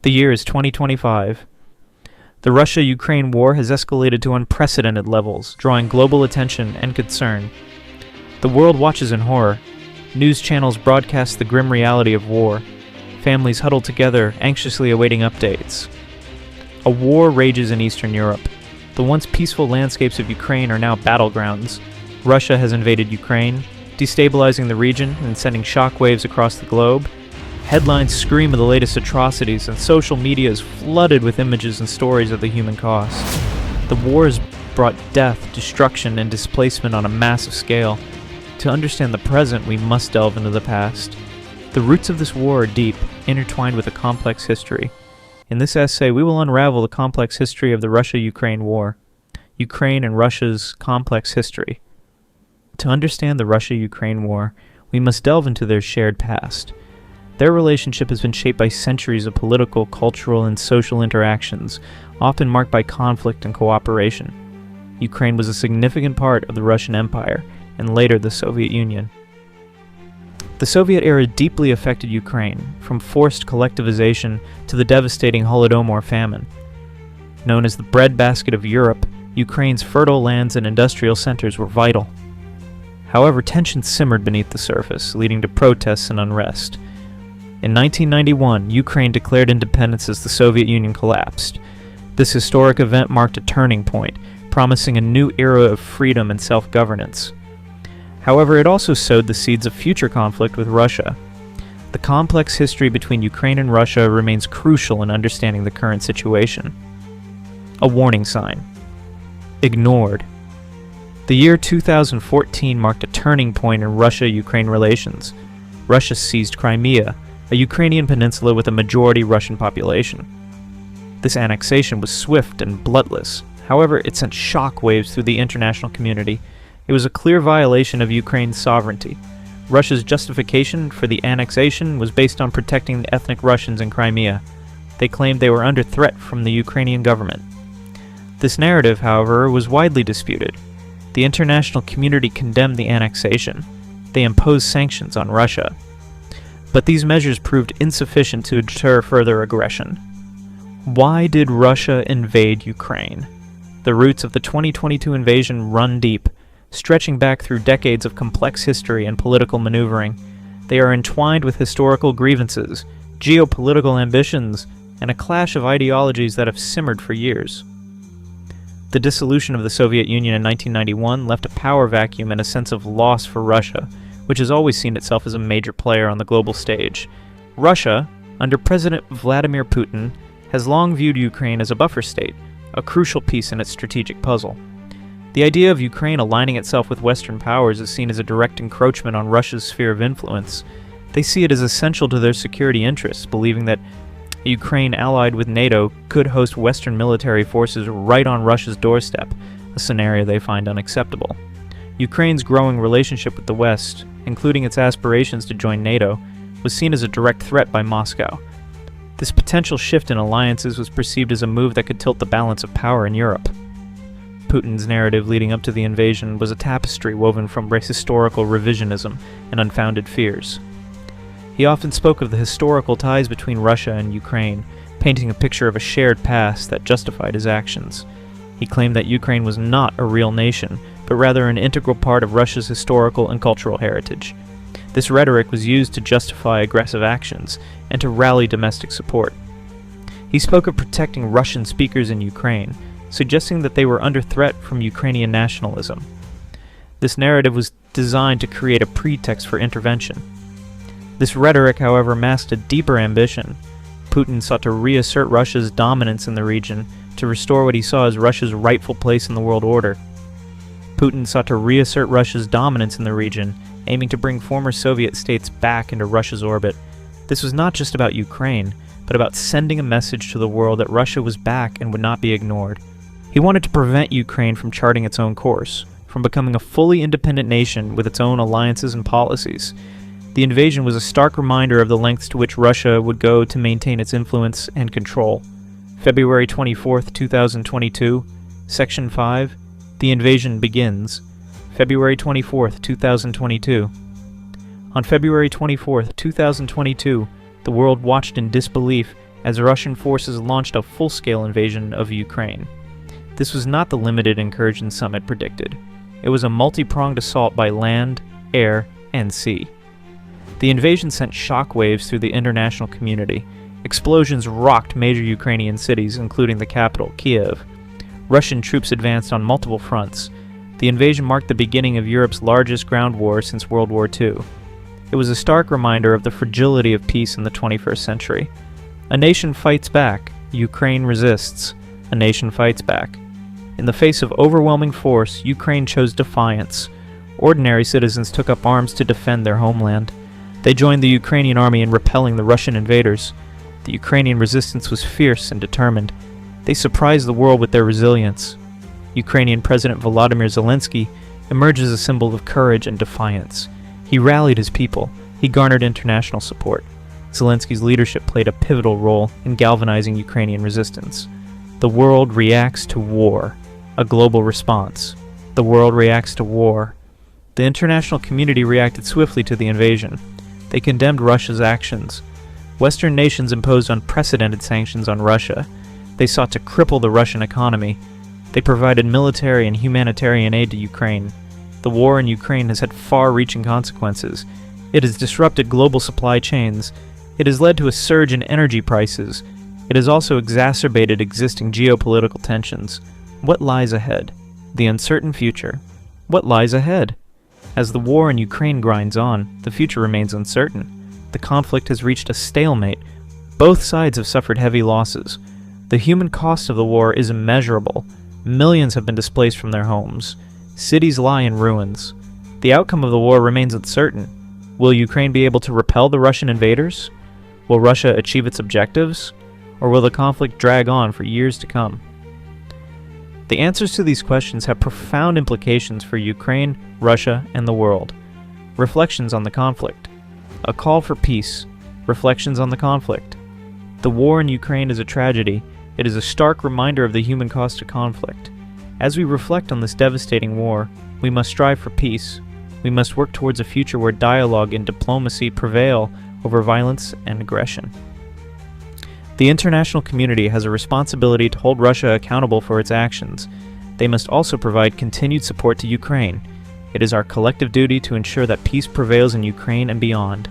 The year is 2025. The Russia-Ukraine war has escalated to unprecedented levels, drawing global attention and concern. The world watches in horror. News channels broadcast the grim reality of war. Families huddle together, anxiously awaiting updates. A war rages in Eastern Europe. The once peaceful landscapes of Ukraine are now battlegrounds. Russia has invaded Ukraine, destabilizing the region and sending shockwaves across the globe. Headlines scream of the latest atrocities, and social media is flooded with images and stories of the human cost. The war has brought death, destruction, and displacement on a massive scale. To understand the present, we must delve into the past. The roots of this war are deep, intertwined with a complex history. In this essay, we will unravel the complex history of the Russia-Ukraine war. Ukraine and Russia's complex history. To understand the Russia-Ukraine war, we must delve into their shared past. Their relationship has been shaped by centuries of political, cultural, and social interactions, often marked by conflict and cooperation. Ukraine was a significant part of the Russian Empire, and later the Soviet Union. The Soviet era deeply affected Ukraine, from forced collectivization to the devastating Holodomor famine. Known as the breadbasket of Europe, Ukraine's fertile lands and industrial centers were vital. However, tensions simmered beneath the surface, leading to protests and unrest. In 1991, Ukraine declared independence as the Soviet Union collapsed. This historic event marked a turning point, promising a new era of freedom and self-governance. However, it also sowed the seeds of future conflict with Russia. The complex history between Ukraine and Russia remains crucial in understanding the current situation. A warning sign. Ignored. The year 2014 marked a turning point in Russia-Ukraine relations. Russia seized Crimea, a Ukrainian peninsula with a majority Russian population. This annexation was swift and bloodless. However, it sent shockwaves through the international community. It was a clear violation of Ukraine's sovereignty. Russia's justification for the annexation was based on protecting the ethnic Russians in Crimea. They claimed they were under threat from the Ukrainian government. This narrative, however, was widely disputed. The international community condemned the annexation. They imposed sanctions on Russia. But these measures proved insufficient to deter further aggression. Why did Russia invade Ukraine? The roots of the 2022 invasion run deep, stretching back through decades of complex history and political maneuvering. They are entwined with historical grievances, geopolitical ambitions, and a clash of ideologies that have simmered for years. The dissolution of the Soviet Union in 1991 left a power vacuum and a sense of loss for Russia, which has always seen itself as a major player on the global stage. Russia, under President Vladimir Putin, has long viewed Ukraine as a buffer state, a crucial piece in its strategic puzzle. The idea of Ukraine aligning itself with Western powers is seen as a direct encroachment on Russia's sphere of influence. They see it as essential to their security interests, believing that Ukraine allied with NATO could host Western military forces right on Russia's doorstep, a scenario they find unacceptable. Ukraine's growing relationship with the West, including its aspirations to join NATO, was seen as a direct threat by Moscow. This potential shift in alliances was perceived as a move that could tilt the balance of power in Europe. Putin's narrative leading up to the invasion was a tapestry woven from historical revisionism and unfounded fears. He often spoke of the historical ties between Russia and Ukraine, painting a picture of a shared past that justified his actions. He claimed that Ukraine was not a real nation, but rather an integral part of Russia's historical and cultural heritage. This rhetoric was used to justify aggressive actions and to rally domestic support. He spoke of protecting Russian speakers in Ukraine, suggesting that they were under threat from Ukrainian nationalism. This narrative was designed to create a pretext for intervention. This rhetoric, however, masked a deeper ambition. Putin sought to reassert Russia's dominance in the region, to restore what he saw as Russia's rightful place in the world order. Putin sought to reassert Russia's dominance in the region, aiming to bring former Soviet states back into Russia's orbit. This was not just about Ukraine, but about sending a message to the world that Russia was back and would not be ignored. He wanted to prevent Ukraine from charting its own course, from becoming a fully independent nation with its own alliances and policies. The invasion was a stark reminder of the lengths to which Russia would go to maintain its influence and control. February 24, 2022, Section 5, The Invasion Begins. February 24, 2022. On February 24, 2022, the world watched in disbelief as Russian forces launched a full-scale invasion of Ukraine. This was not the limited incursion some had predicted. It was a multi-pronged assault by land, air, and sea. The invasion sent shockwaves through the international community. Explosions rocked major Ukrainian cities, including the capital, Kiev. Russian troops advanced on multiple fronts. The invasion marked the beginning of Europe's largest ground war since World War II. It was a stark reminder of the fragility of peace in the 21st century. A nation fights back. Ukraine resists. A nation fights back. In the face of overwhelming force, Ukraine chose defiance. Ordinary citizens took up arms to defend their homeland. They joined the Ukrainian army in repelling the Russian invaders. The Ukrainian resistance was fierce and determined. They surprised the world with their resilience. Ukrainian President Volodymyr Zelensky emerged as a symbol of courage and defiance. He rallied his people. He garnered international support. Zelensky's leadership played a pivotal role in galvanizing Ukrainian resistance. The world reacts to war. A global response. The world reacts to war. The international community reacted swiftly to the invasion. They condemned Russia's actions. Western nations imposed unprecedented sanctions on Russia. They sought to cripple the Russian economy. They provided military and humanitarian aid to Ukraine. The war in Ukraine has had far-reaching consequences. It has disrupted global supply chains. It has led to a surge in energy prices. It has also exacerbated existing geopolitical tensions. What lies ahead? The uncertain future. What lies ahead? As the war in Ukraine grinds on, the future remains uncertain. The conflict has reached a stalemate. Both sides have suffered heavy losses. The human cost of the war is immeasurable. Millions have been displaced from their homes. Cities lie in ruins. The outcome of the war remains uncertain. Will Ukraine be able to repel the Russian invaders? Will Russia achieve its objectives? Or will the conflict drag on for years to come? The answers to these questions have profound implications for Ukraine, Russia, and the world. Reflections on the conflict. A call for peace. Reflections on the conflict. The war in Ukraine is a tragedy. It is a stark reminder of the human cost of conflict. As we reflect on this devastating war, we must strive for peace. We must work towards a future where dialogue and diplomacy prevail over violence and aggression. The international community has a responsibility to hold Russia accountable for its actions. They must also provide continued support to Ukraine. It is our collective duty to ensure that peace prevails in Ukraine and beyond.